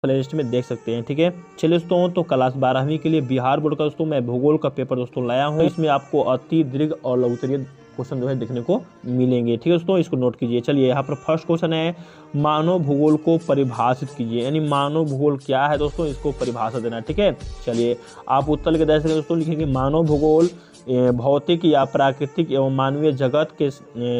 Playlist में देख सकते हैं। ठीक है, चलिए दोस्तों, तो क्लास 12वीं के लिए बिहार बोर्ड का दोस्तों मैं भूगोल का पेपर दोस्तों लाया हूँ। इसमें आपको अति दीर्घ और लघु उत्तरीय क्वेश्चन जो है देखने को मिलेंगे। ठीक है दोस्तों, इसको नोट कीजिए। चलिए, यहाँ पर फर्स्ट क्वेश्चन है, मानव भूगोल को परिभाषित कीजिए। यानी मानव भूगोल क्या है दोस्तों, इसको परिभाषा देना। ठीक है, चलिए आप उत्तर के दे सकते दोस्तों, लिखेंगे मानव भूगोल भौतिक या प्राकृतिक एवं मानवीय जगत के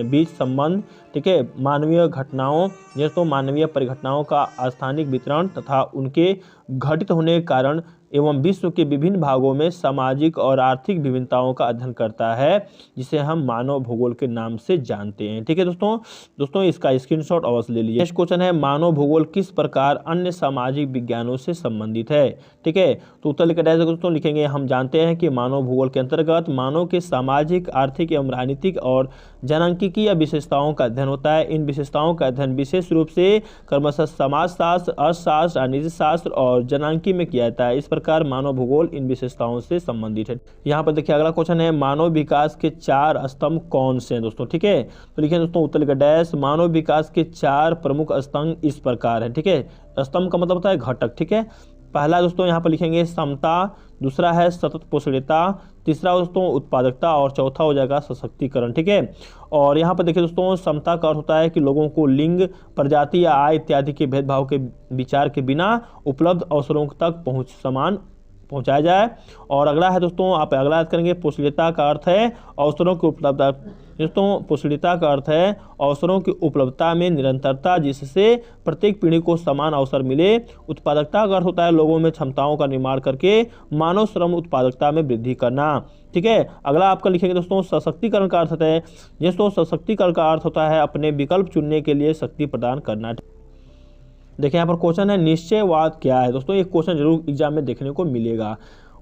बीच संबंध। ठीक है, मानवीय घटनाओं दोस्तों, मानवीय परिघटनाओं का स्थानिक वितरण तथा उनके घटित होने के कारण एवं विश्व के विभिन्न भागों में सामाजिक और आर्थिक विभिन्नताओं का अध्ययन करता है, जिसे हम मानव भूगोल के नाम से जानते हैं। ठीक है दोस्तों इसका स्क्रीनशॉट अवश्य ले लीजिए। नेक्स्ट क्वेश्चन है, मानव भूगोल किस प्रकार अन्य सामाजिक विज्ञानों से संबंधित है। ठीक है, तो उत्तर लिखा जाएगा दोस्तों, लिखेंगे हम जानते हैं कि मानव भूगोल के अंतर्गत मानव के सामाजिक, आर्थिक एवं राजनीतिक और जनांकीय विशेषताओं का अध्ययन होता है। इन विशेषताओं का अध्ययन विशेष रूप से क्रमशः समाजशास्त्र, अर्थशास्त्र, राजनीति शास्त्र और जनांकी में किया जाता है। इस प्रकार मानव भूगोल इन विशेषताओं से संबंधित है। यहाँ पर देखिए अगला क्वेश्चन है, मानव विकास के 4 स्तंभ कौन से हैं दोस्तों। ठीक है, तो लिखिए दोस्तों उत्तर का डैश, मानव विकास के 4 प्रमुख स्तंभ इस प्रकार है। ठीक है, स्तंभ का मतलब होता है घटक। ठीक है, पहला दोस्तों यहाँ पर लिखेंगे समता, दूसरा है सतत पोषणीयता, तीसरा दोस्तों उत्पादकता और चौथा हो जाएगा सशक्तिकरण। ठीक है, और यहाँ पर देखिए दोस्तों, समता का अर्थ होता है कि लोगों को लिंग, प्रजाति या आय इत्यादि के भेदभाव के विचार के बिना उपलब्ध अवसरों तक समान पहुंचाया जाए। और अगला है दोस्तों, आप अगला याद करेंगे, पोषणीयता का अर्थ है अवसरों की उपलब्धता। दोस्तों पोषणीयता का अर्थ है अवसरों की उपलब्धता में निरंतरता, जिससे प्रत्येक पीढ़ी को समान अवसर मिले। उत्पादकता का अर्थ होता है लोगों में क्षमताओं का निर्माण करके मानव श्रम उत्पादकता में वृद्धि करना। ठीक है, अगला आपका लिखेंगे दोस्तों, सशक्तिकरण का अर्थ है दोस्तों, सशक्तिकरण का अर्थ होता है अपने विकल्प चुनने के लिए शक्ति प्रदान करना। देखिए यहाँ पर क्वेश्चन है, निश्चयवाद क्या है दोस्तों। एक क्वेश्चन जरूर एग्जाम में देखने को मिलेगा।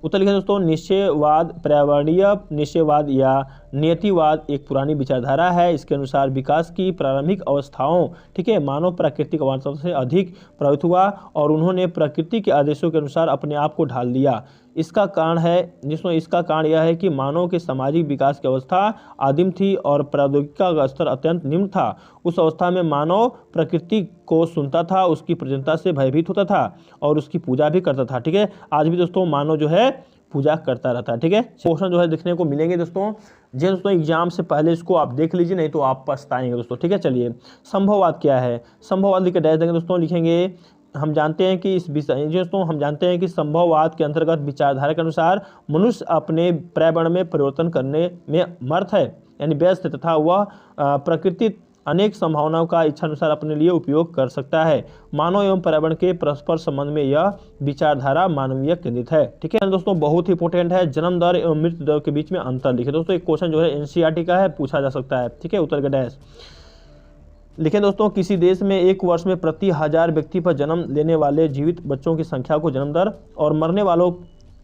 उत्तर लिखें दोस्तों, निश्चयवाद पर्यावरणीय निश्चयवाद या नियतिवाद एक पुरानी विचारधारा है। इसके अनुसार विकास की प्रारंभिक अवस्थाओं, ठीक है, मानव प्राकृतिक वातावरण से अधिक प्रभावित हुआ और उन्होंने प्रकृति के आदेशों के अनुसार अपने आप को ढाल दिया। इसका कारण यह है कि मानव के सामाजिक विकास की अवस्था आदिम थी और प्रौद्योगिकी का स्तर अत्यंत निम्न था। उस अवस्था में मानव प्रकृति को सुनता था, उसकी प्रजनता से भयभीत होता था और उसकी पूजा भी करता था। ठीक है, आज भी दोस्तों मानव जो है पूजा करता रहता है। ठीक है, क्वेश्चन जो है देखने को मिलेंगे दोस्तों। जी दोस्तों, एग्जाम से पहले इसको आप देख लीजिए, नहीं तो आप पछताएंगे दोस्तों। ठीक है, चलिए संभववाद क्या है। संभववाद लिख के डाल देंगे दोस्तों, लिखेंगे हम जानते हैं कि इस विषय दोस्तों हम जानते हैं कि संभववाद के अंतर्गत विचारधारा के अनुसार मनुष्य अपने पर्यावरण में परिवर्तन करने में समर्थ है, यानी व्यस्त है, तथा वह प्रकृति अनेक संभावनाओं का इच्छानुसार अपने लिए उपयोग कर सकता है। मानव एवं पर्यावरण के परस्पर संबंध में यह विचारधारा मानवीय केंद्रित है। ठीक है दोस्तों, बहुत ही इंपॉर्टेंट है, जन्म दर एवं मृत्यु दर के बीच में अंतर लिखे। दोस्तों एक क्वेश्चन जो है एनसीईआरटी का है, पूछा जा सकता है। ठीक है, उत्तर का डैश लिखें दोस्तों, किसी देश में एक वर्ष में प्रति 1000 व्यक्ति पर जन्म लेने वाले जीवित बच्चों की संख्या को जन्म दर और मरने वालों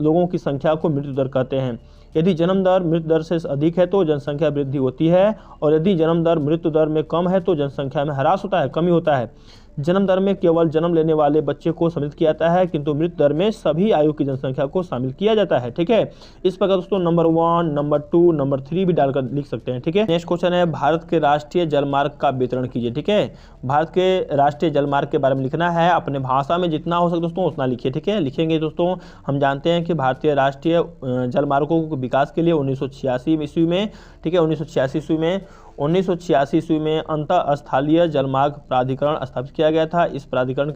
लोगों की संख्या को मृत्यु दर कहते हैं। यदि जन्म दर मृत्यु दर से अधिक है तो जनसंख्या वृद्धि होती है, और यदि जन्म दर मृत्यु दर में कम है तो जनसंख्या में ह्रास होता है, कमी होता है। जन्म दर में केवल जन्म लेने वाले बच्चे को सम्मिलित किया जाता है, किंतु मृत्यु दर में सभी आयु की जनसंख्या को शामिल किया जाता है। ठीक है, इस प्रकार दोस्तों नंबर 1, नंबर 2, नंबर 3 भी डालकर लिख सकते हैं। ठीक है, नेक्स्ट क्वेश्चन है, भारत के राष्ट्रीय जलमार्ग का वितरण कीजिए। ठीक है, भारत के राष्ट्रीय जलमार्ग के बारे में लिखना है, अपने भाषा में जितना हो सके दोस्तों उतना लिखिए। ठीक है, लिखेंगे दोस्तों, हम जानते हैं कि भारतीय राष्ट्रीय जलमार्गों के विकास के लिए 1986 ईस्वी में, ठीक है 1986 ईस्वी में अंतर स्थलीय जलमार्ग प्राधिकरण स्थापित किया गया था। इस प्राधिकरण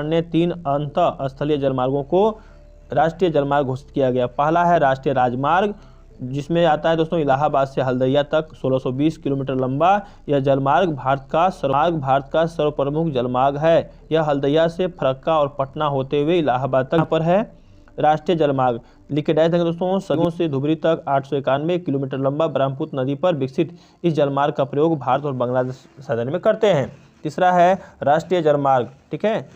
ने 3 अंतर स्थलीय जलमार्गों को राष्ट्रीय जलमार्ग घोषित किया गया। पहला है राष्ट्रीय राजमार्ग, जिसमें आता है दोस्तों इलाहाबाद से हल्दिया तक 1620 किलोमीटर लंबा। यह जलमार्ग भारत का सर्वप्रमुख जलमार्ग है। यह हल्दिया से फरक्का और पटना होते हुए इलाहाबाद तक पर है। राष्ट्रीय जलमार्ग लिख के डाल देंगे दोस्तों, सगों से धुबरी तक 891 किलोमीटर लंबा ब्रह्मपुत्र नदी पर विकसित इस जलमार्ग का प्रयोग भारत और बांग्लादेश साझा में करते हैं। तीसरा है राष्ट्रीय जलमार्ग। ठीक है,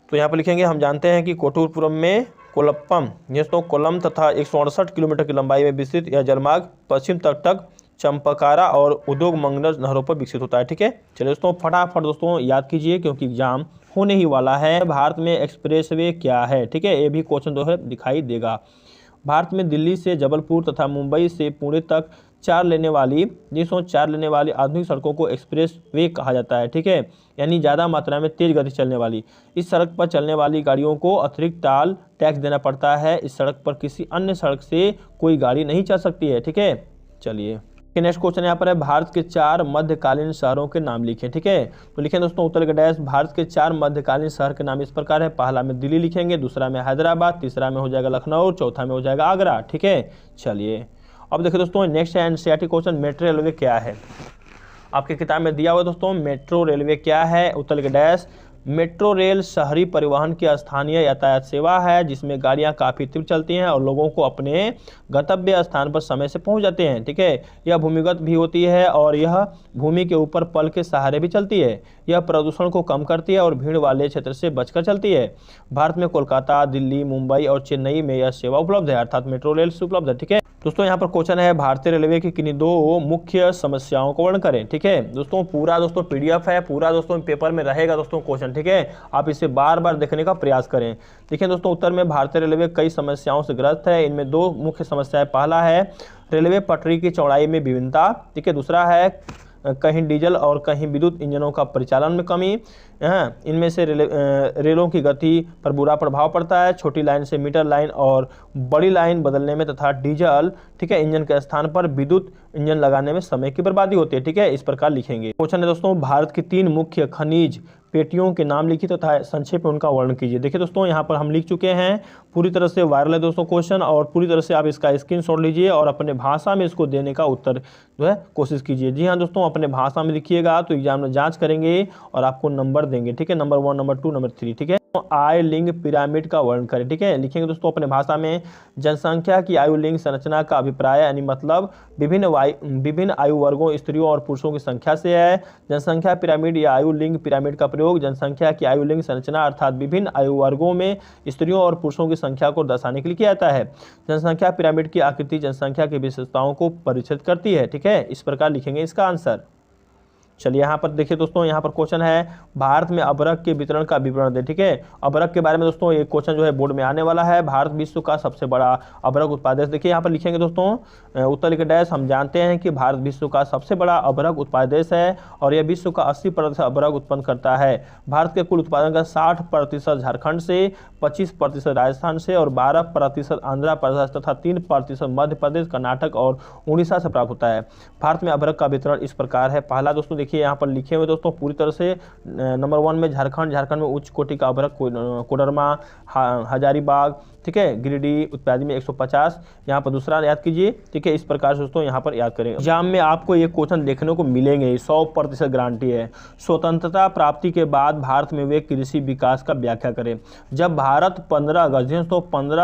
तो यहाँ पर लिखेंगे, हम जानते हैं कि कोटुरपुरम में कोलप्पम दोस्तों कोलम तथा 168 किलोमीटर की लंबाई में विस्तृत यह जलमार्ग पश्चिम तक चंपकारा और उद्योग मंगल नहरों पर विकसित होता है। ठीक है, चलिए दोस्तों फटाफट दोस्तों याद कीजिए, क्योंकि एग्जाम होने ही वाला है। भारत में एक्सप्रेसवे क्या है। ठीक है, ये भी क्वेश्चन जो है दिखाई देगा। भारत में दिल्ली से जबलपुर तथा मुंबई से पुणे तक 4 लेने वाली आधुनिक सड़कों को एक्सप्रेस वे कहा जाता है। ठीक है, यानी ज़्यादा मात्रा में तेज गति चलने वाली। इस सड़क पर चलने वाली गाड़ियों को अतिरिक्त टोल टैक्स देना पड़ता है। इस सड़क पर किसी अन्य सड़क से कोई गाड़ी नहीं चल सकती है। ठीक है, चलिए नेक्स्ट क्वेश्चन यहाँ पर है, भारत के 4 मध्यकालीन शहरों के नाम लिखें। ठीक है, तो लिखें दोस्तों उत्तर का डैश। भारत के 4 मध्यकालीन शहर के नाम इस प्रकार है। पहला में दिल्ली लिखेंगे, दूसरा में हैदराबाद, तीसरा में हो जाएगा लखनऊ, चौथा में हो जाएगा आगरा। ठीक है, चलिए अब देखिए दोस्तों नेक्स्ट है एनसीईआरटी क्वेश्चन, मेट्रो रेलवे क्या है। आपकी किताब में दिया हुआ दोस्तों, मेट्रो रेलवे क्या है। उत्तर का डैश। मेट्रो रेल शहरी परिवहन की स्थानीय यातायात सेवा है जिसमें गाड़ियां काफ़ी तीव्र चलती हैं और लोगों को अपने गंतव्य स्थान पर समय से पहुंच जाते हैं। ठीक है, यह भूमिगत भी होती है और यह भूमि के ऊपर पल के सहारे भी चलती है। यह प्रदूषण को कम करती है और भीड़ वाले क्षेत्र से बचकर चलती है। भारत में कोलकाता, दिल्ली, मुंबई और चेन्नई में यह सेवा उपलब्ध है, अर्थात मेट्रो रेल से उपलब्ध है। ठीक है दोस्तों, यहाँ पर क्वेश्चन है, भारतीय रेलवे की किन्हीं 2 मुख्य समस्याओं को वर्णन करें। ठीक है दोस्तों, पूरा दोस्तों पीडीएफ है, पूरा दोस्तों पेपर में रहेगा दोस्तों क्वेश्चन। ठीक है, आप इसे बार बार देखने का प्रयास करें। देखिए दोस्तों, उत्तर में भारतीय रेलवे कई समस्याओं से ग्रस्त है। इनमें 2 मुख्य समस्याएं। पहला है रेलवे पटरी की चौड़ाई में विभिन्नता। ठीक है, दूसरा है कहीं डीजल और कहीं विद्युत इंजनों का परिचालन में कमी। इनमें से रेलों की गति पर बुरा प्रभाव पड़ता है। छोटी लाइन से मीटर लाइन और बड़ी लाइन बदलने में तथा डीजल ठीक है इंजन के स्थान पर विद्युत इंजन लगाने में समय की बर्बादी होती है। ठीक है, इस प्रकार लिखेंगे। क्वेश्चन है दोस्तों, भारत की 3 मुख्य खनिज पेटियों के नाम लिखिए तथा संक्षेप में उनका वर्णन कीजिए। देखिए दोस्तों, यहाँ पर हम लिख चुके हैं, पूरी तरह से वायरल है दोस्तों क्वेश्चन, और पूरी तरह से आप इसका स्क्रीनशॉट लीजिए और अपने भाषा में इसको देने का उत्तर जो है कोशिश कीजिए। जी हाँ दोस्तों, अपने भाषा में लिखिएगा तो एग्जाम में जांच करेंगे और आपको नंबर देंगे। ठीक है, नंबर 1, नंबर 2, नंबर 3। ठीक है, आय लिंग पिरामिड का वर्णन करें। ठीक है, लिखेंगे दोस्तों अपने भाषा में, जनसंख्या की आयु लिंग संरचना का अभिप्राय यानी मतलब विभिन्न आयु वर्गों, स्त्रियों और पुरुषों की संख्या से है। जनसंख्या पिरामिड या आयु लिंग पिरामिड का प्रयोग जनसंख्या की आयु लिंग संरचना अर्थात विभिन्न आयु वर्गों में स्त्रियों और पुरुषों की संख्या को दर्शाने के लिए किया जाता है। जनसंख्या पिरामिड की आकृति जनसंख्या की विशेषताओं को परिचित करती है। ठीक है, इस प्रकार लिखेंगे इसका आंसर। चलिए यहाँ पर देखिए दोस्तों, यहाँ पर क्वेश्चन है, भारत में अबरक के वितरण का विवरण दें। ठीक है, अबरक के बारे में दोस्तों एक क्वेश्चन जो है बोर्ड में आने वाला है। भारत विश्व का सबसे बड़ा अबरक उत्पादक। देखिए यहाँ पर लिखेंगे दोस्तों उत्तर के डैश। हम जानते हैं कि भारत विश्व का सबसे बड़ा अबरक उत्पादक है और यह विश्व का 80% अबरक उत्पन्न करता है। भारत के कुल उत्पादन का 60% झारखंड से, 25% राजस्थान से और 12% आंध्र प्रदेश तथा 3% मध्य प्रदेश, कर्नाटक और उड़ीसा से प्राप्त होता है। भारत में अबरक का वितरण इस प्रकार है। पहला दोस्तों देखिए यहाँ पर लिखे हुए दोस्तों पूरी तरह से, नंबर 1 में झारखंड में उच्च कोटि का अबरक कोडरमा, हजारीबाग, ठीक है, गिरिडीह इत्यादि में 150। यहाँ पर दूसरा याद कीजिए। ठीक है, इस प्रकार से दोस्तों यहाँ पर याद करें। एग्जाम में आपको ये क्वेश्चन देखने को मिलेंगे, 100% गारंटी है। स्वतंत्रता प्राप्ति के बाद भारत में हुए कृषि विकास का व्याख्या करें। जब भारत 15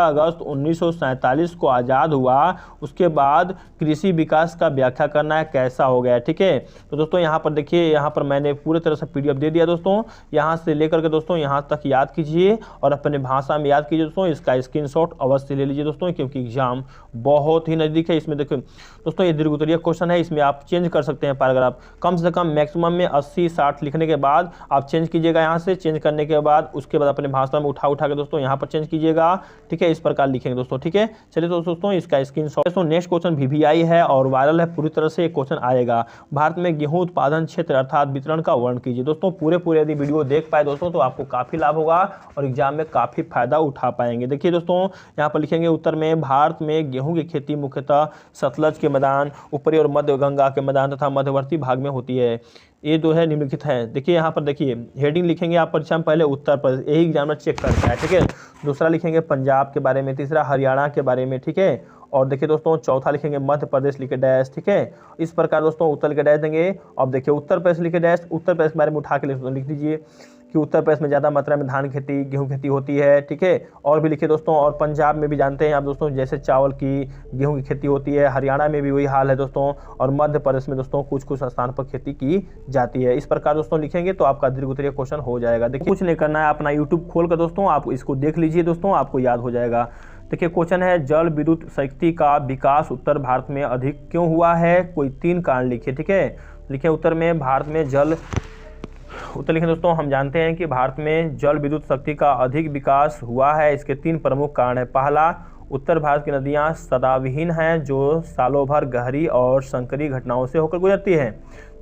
अगस्त 1947 को आज़ाद हुआ, उसके बाद कृषि विकास का व्याख्या करना है कैसा हो गया। ठीक है, तो दोस्तों यहाँ पर देखिए, यहाँ पर मैंने पूरी तरह से PDF दे दिया दोस्तों। यहाँ से लेकर के दोस्तों यहाँ तक याद कीजिए और अपने भाषा में याद कीजिए दोस्तों। इसका स्क्रीनशॉट अवश्य ले लीजिए दोस्तों, क्योंकि एग्जाम बहुत ही नज़दीक है। इसमें देखो दोस्तों, ये दीर्घ उत्तरीय क्वेश्चन है, इसमें आप चेंज कर सकते हैं पैराग्राफ। कम से कम मैक्सिमम में 80-60 लिखने के बाद आप चेंज कीजिएगा। यहाँ से चेंज करने के बाद उसके बाद अपने भाषा में उठा के दोस्तों यहाँ पर चेंज कीजिएगा। ठीक है, इस प्रकार लिखेंगे दोस्तों। ठीक है, चलिए दोस्तों इसका स्क्रीनशॉट। दोस्तों नेक्स्ट क्वेश्चन VVI है और वायरल है, पूरी तरह से एक क्वेश्चन आएगा। भारत में गेहूं उत्पादन क्षेत्र अर्थात वितरण का वर्णन कीजिए। दोस्तों पूरे यदि वीडियो देख पाए दोस्तों तो आपको काफी लाभ होगा और एग्जाम में काफी फायदा उठा पाएंगे। देखिए दोस्तों, यहाँ पर लिखेंगे उत्तर में, भारत में गेहूं की खेती मुख्यतः सतलज के मैदान, ऊपरी और मध्य गंगा के मैदान तथा मध्यवर्ती भाग में होती है। ये जो है निम्नलिखित है। देखिए यहाँ पर देखिए हेडिंग लिखेंगे आप परीक्षा में, पहले उत्तर प्रदेश, यही एग्जाम में चेक करता है। ठीक है, दूसरा लिखेंगे पंजाब के बारे में, तीसरा हरियाणा के बारे में। ठीक है, और देखिए दोस्तों चौथा लिखेंगे मध्य प्रदेश लिखे डैश। ठीक है, इस प्रकार दोस्तों उत्तर के डैश देंगे। अब देखिए उत्तर प्रदेश लिखे डैश, उत्तर प्रदेश के बारे में उठा के लिख दीजिए कि उत्तर प्रदेश में ज़्यादा मात्रा में धान खेती, गेहूं खेती होती है। ठीक है, और भी लिखिए दोस्तों, और पंजाब में भी जानते हैं आप दोस्तों जैसे चावल की, गेहूं की खेती होती है। हरियाणा में भी वही हाल है दोस्तों, और मध्य प्रदेश में दोस्तों कुछ स्थान पर खेती की जाती है। इस प्रकार दोस्तों लिखेंगे तो आपका दीर्घ उत्तरीय क्वेश्चन हो जाएगा। देखिए कुछ नहीं करना है, अपना यूट्यूब खोल कर दोस्तों आप इसको देख लीजिए दोस्तों, आपको याद हो जाएगा। देखिए क्वेश्चन है, जल विद्युत शक्ति का विकास उत्तर भारत में अधिक क्यों हुआ है, कोई 3 कारण लिखिए। ठीक है, लिखिए उत्तर में भारत में उत्तर लिखें दोस्तों। हम जानते हैं कि भारत में जल विद्युत शक्ति का अधिक विकास हुआ है, इसके 3 प्रमुख कारण है। पहला, उत्तर भारत की नदियाँ सदाविहीन हैं जो सालों भर गहरी और संकरी घटनाओं से होकर गुजरती है।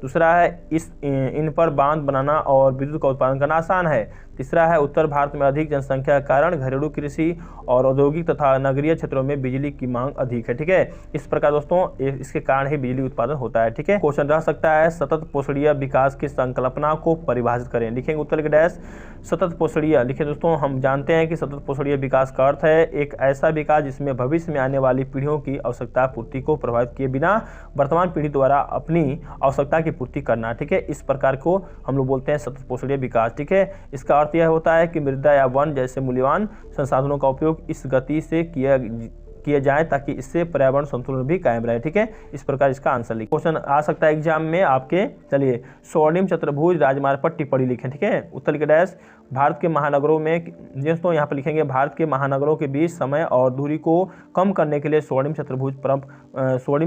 दूसरा है इन पर बांध बनाना और विद्युत का उत्पादन करना आसान है। तीसरा है उत्तर भारत में अधिक जनसंख्या के कारण घरेलू कृषि और औद्योगिक तथा नगरीय क्षेत्रों में बिजली की मांग अधिक है। ठीक है, इस प्रकार दोस्तों इसके कारण ही बिजली उत्पादन होता है। ठीक है, क्वेश्चन रह सकता है सतत पोषणीय विकास की संकल्पना को परिभाषित करें। लिखेंगे उत्तर के डैश सतत पोषणीय। लिखिए दोस्तों, हम जानते हैं कि सतत पोषणीय विकास का अर्थ है एक ऐसा विकास जिसमें भविष्य में आने वाली पीढ़ियों की आवश्यकता पूर्ति को प्रभावित किए बिना वर्तमान पीढ़ी द्वारा अपनी आवश्यकता की पूर्ति करना। ठीक है, इस प्रकार को हम लोग बोलते हैं सतत पोषणीय विकास। ठीक है, इसका अर्थ यह होता है कि मृदा या वन जैसे मूल्यवान संसाधनों का उपयोग इस गति से किए जाए ताकि इससे पर्यावरण संतुलन भी कायम रहे। ठीक है, इस प्रकार इसका आंसर लिखें। क्वेश्चन आ सकता है एग्जाम में आपके। चलिए, स्वर्णिम चतुर्भुज राजमार्ग पर टिप्पणी लिखें। ठीक है, उत्तर के डैश भारत के महानगरों में दोस्तों यहाँ पर लिखेंगे भारत के महानगरों के बीच समय और दूरी को कम करने के लिए स्वर्णिम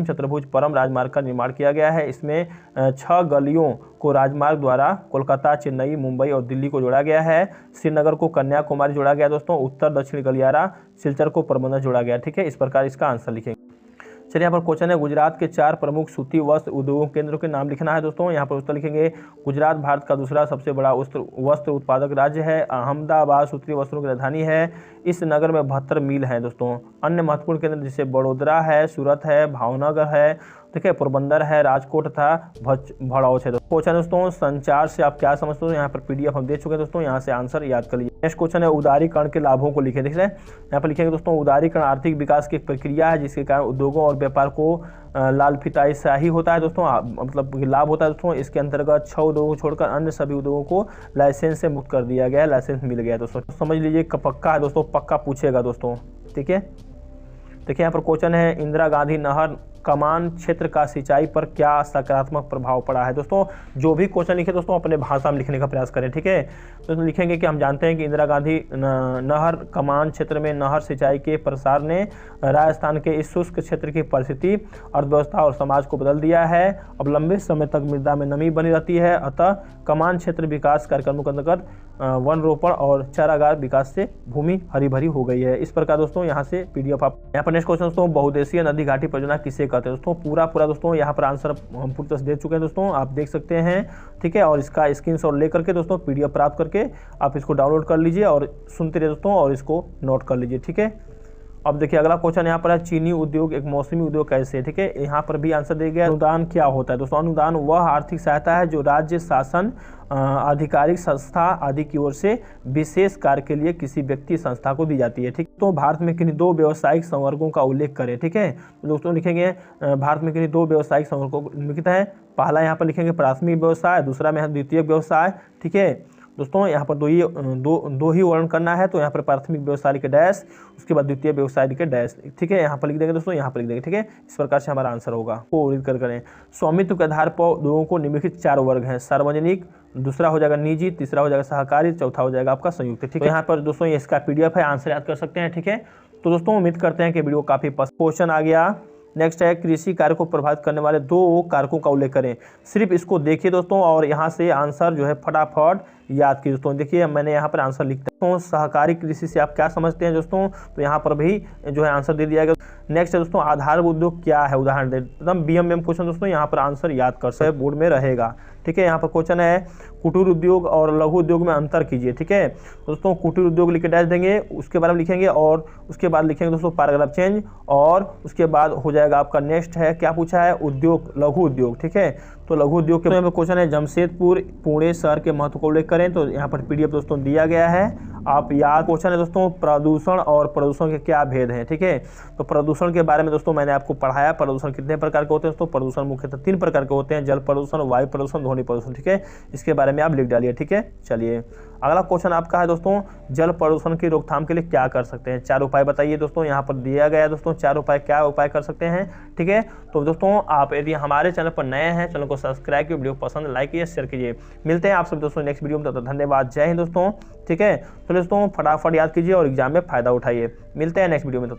चतुर्भुज परम राजमार्ग का निर्माण किया गया है। इसमें 6 गलियों को राजमार्ग द्वारा कोलकाता, चेन्नई, मुंबई और दिल्ली को जोड़ा गया है। श्रीनगर को कन्याकुमारी जोड़ा गया दोस्तों। उत्तर दक्षिण गलियारा सिलचर को पोरबंदर जोड़ा गया। ठीक है, इस प्रकार इसका आंसर लिखेंगे। चलिए, यहाँ पर क्वेश्चन है गुजरात के 4 प्रमुख सूती वस्त्र उद्योग केंद्रों के नाम लिखना है दोस्तों। यहाँ पर उत्तर लिखेंगे गुजरात भारत का दूसरा सबसे बड़ा वस्त्र उत्पादक राज्य है। अहमदाबाद सूती वस्त्रों की राजधानी है। इस नगर में 72 मिल हैं दोस्तों। अन्य महत्वपूर्ण केंद्र जैसे बड़ोदरा है, सूरत है, भावनगर है, ठीक है, पोरबंदर है, राजकोट तथा भड़ौच है। क्वेश्चन दोस्तों संचार से आप क्या समझते हो, यहाँ पर पीडीएफ हम दे चुके हैं दोस्तों, यहाँ से आंसर याद कर लीजिए। नेक्स्ट क्वेश्चन है उदारीकरण के लाभों को लिखे। देख रहे हैं यहाँ पर लिखेंगे दोस्तों उदारीकरण आर्थिक विकास की एक प्रक्रिया है जिसके कारण उद्योगों और व्यापार को लाभदायी होता है दोस्तों, मतलब लाभ होता है दोस्तों। इसके अंतर्गत 6 उद्योगों को छोड़कर अन्य सभी उद्योगों को लाइसेंस से मुक्त कर दिया गया है, लाइसेंस मिल गया है दोस्तों। समझ लीजिए पक्का है दोस्तों, पक्का पूछेगा दोस्तों। ठीक है, देखिए यहाँ पर क्वेश्चन है इंदिरा गांधी नहर कमान क्षेत्र का सिंचाई पर क्या सकारात्मक प्रभाव पड़ा है दोस्तों। जो भी क्वेश्चन लिखे दोस्तों अपने भाषा में लिखने का प्रयास करें। ठीक है, तो लिखेंगे कि हम जानते हैं कि इंदिरा गांधी नहर कमान क्षेत्र में नहर सिंचाई के प्रसार ने राजस्थान के इस शुष्क क्षेत्र की परिस्थिति, अर्थव्यवस्था और समाज को बदल दिया है। अब लंबे समय तक मृदा में नमी बनी रहती है, अतः कमान क्षेत्र विकास कार्यक्रमों के अंतर्गत वन रोपण और चारागार विकास से भूमि हरी भरी हो गई है। इस प्रकार दोस्तों यहाँ से पीडीएफ आप यहाँ पर नेक्स्ट क्वेश्चन दोस्तों बहुउद्देशीय नदी घाटी परियोजना किसे कहते हैं दोस्तों। पूरा दोस्तों यहाँ पर आंसर हम पूरी तरह से दे चुके हैं दोस्तों, आप देख सकते हैं। ठीक है, और इसका स्क्रीनशॉट लेकर के दोस्तों पीडीएफ प्राप्त करके आप इसको डाउनलोड कर लीजिए और सुनते रहिए दोस्तों और इसको नोट कर लीजिए। ठीक है, अब देखिए अगला क्वेश्चन यहाँ पर है चीनी उद्योग एक मौसमी उद्योग कैसे है। ठीक है, यहाँ पर भी आंसर दिया गया। अनुदान क्या होता है दोस्तों। अनुदान वह आर्थिक सहायता है जो राज्य शासन, आधिकारिक संस्था आदि की ओर से विशेष कार्य के लिए किसी व्यक्ति संस्था को दी जाती है। ठीक, तो भारत में किन्हीं 2 व्यावसायिक संवर्गों का उल्लेख करें। ठीक है, तो दोस्तों लिखेंगे भारत में किन्हीं 2 व्यावसायिक संवर्गों को निम्नलिखित है। पहला यहाँ पर लिखेंगे प्राथमिक व्यवसाय, दूसरा में है द्वितीयक व्यवसाय। ठीक है दोस्तों, यहाँ पर दो ही वर्ण करना है, तो यहाँ पर प्राथमिक व्यवसाय लिखे डैश, उसके बाद द्वितीय व्यवसाय लिखे डैश। ठीक है, यहाँ पर लिख देंगे दोस्तों, यहाँ पर लिख देंगे। ठीक है, इस प्रकार से हमारा आंसर होगा। को रीड करें। स्वामित्व के आधार पर उद्योगों को निम्नलिखित 4 वर्ग हैं। सार्वजनिक, दूसरा हो जाएगा निजी, तीसरा हो जाएगा सहकारी, चौथा हो जाएगा आपका संयुक्त। ठीक है, यहाँ पर दोस्तों इसका पीडीएफ है, आंसर याद कर सकते हैं। ठीक है, तो दोस्तों उम्मीद करते हैं कि वीडियो काफी पसंद। क्वेश्चन आ गया नेक्स्ट है कृषि कार्य को प्रभावित करने वाले 2 कारकों का उल्लेख करें। सिर्फ इसको देखिए दोस्तों और यहाँ से आंसर जो है फटाफट याद कीजिए दोस्तों। देखिए मैंने यहाँ पर आंसर लिखता हूँ। सहकारी कृषि से आप क्या समझते हैं दोस्तों, तो यहाँ पर भी जो है आंसर दे दिया गया। नेक्स्ट है दोस्तों आधार उद्योग क्या है, उदाहरण दे एकदम BMM क्वेश्चन दोस्तों, यहाँ पर आंसर याद कर सकते बोर्ड में रहेगा। ठीक है, यहाँ पर क्वेश्चन है कुटीर उद्योग और लघु उद्योग में अंतर कीजिए। ठीक है दोस्तों, कुटीर उद्योग लिख के डैश देंगे, उसके बारे में लिखेंगे और उसके बाद लिखेंगे दोस्तों पैराग्राफ चेंज, और उसके बाद हो जाएगा आपका नेक्स्ट है क्या पूछा है उद्योग, लघु उद्योग। ठीक है, तो लघु उद्योग के क्वेश्चन है जमशेदपुर पुणे शहर के महत्व को उल्लेख करें, तो यहाँ पर पीडीएफ दोस्तों दिया गया है, आप याद। क्वेश्चन है दोस्तों प्रदूषण और प्रदूषण के क्या भेद हैं। ठीक है, तो प्रदूषण के बारे में दोस्तों मैंने आपको पढ़ाया। प्रदूषण कितने प्रकार के होते हैं दोस्तों, प्रदूषण मुख्यतः 3 प्रकार के होते हैं, जल प्रदूषण, वायु प्रदूषण, ध्वनि प्रदूषण। ठीक है, इसके बारे में आप लिख डालिए। ठीक है, चलिए अगला क्वेश्चन आपका है दोस्तों जल प्रदूषण की रोकथाम के लिए क्या कर सकते हैं, 4 उपाय बताइए दोस्तों। यहाँ पर दिया गया है दोस्तों 4 उपाय, क्या उपाय कर सकते हैं। ठीक है, तो दोस्तों आप यदि हमारे चैनल पर नए हैं, चैनल को सब्सक्राइब कीजिए, वीडियो पसंद लाइक कीजिए, शेयर कीजिए। मिलते हैं आप सब दोस्तों नेक्स्ट वीडियो में, तो धन्यवाद, जय हिंद दोस्तों। ठीक है, तो दोस्तों फटाफट याद कीजिए और एग्जाम में फायदा उठाइए। मिलते हैं नेक्स्ट वीडियो में।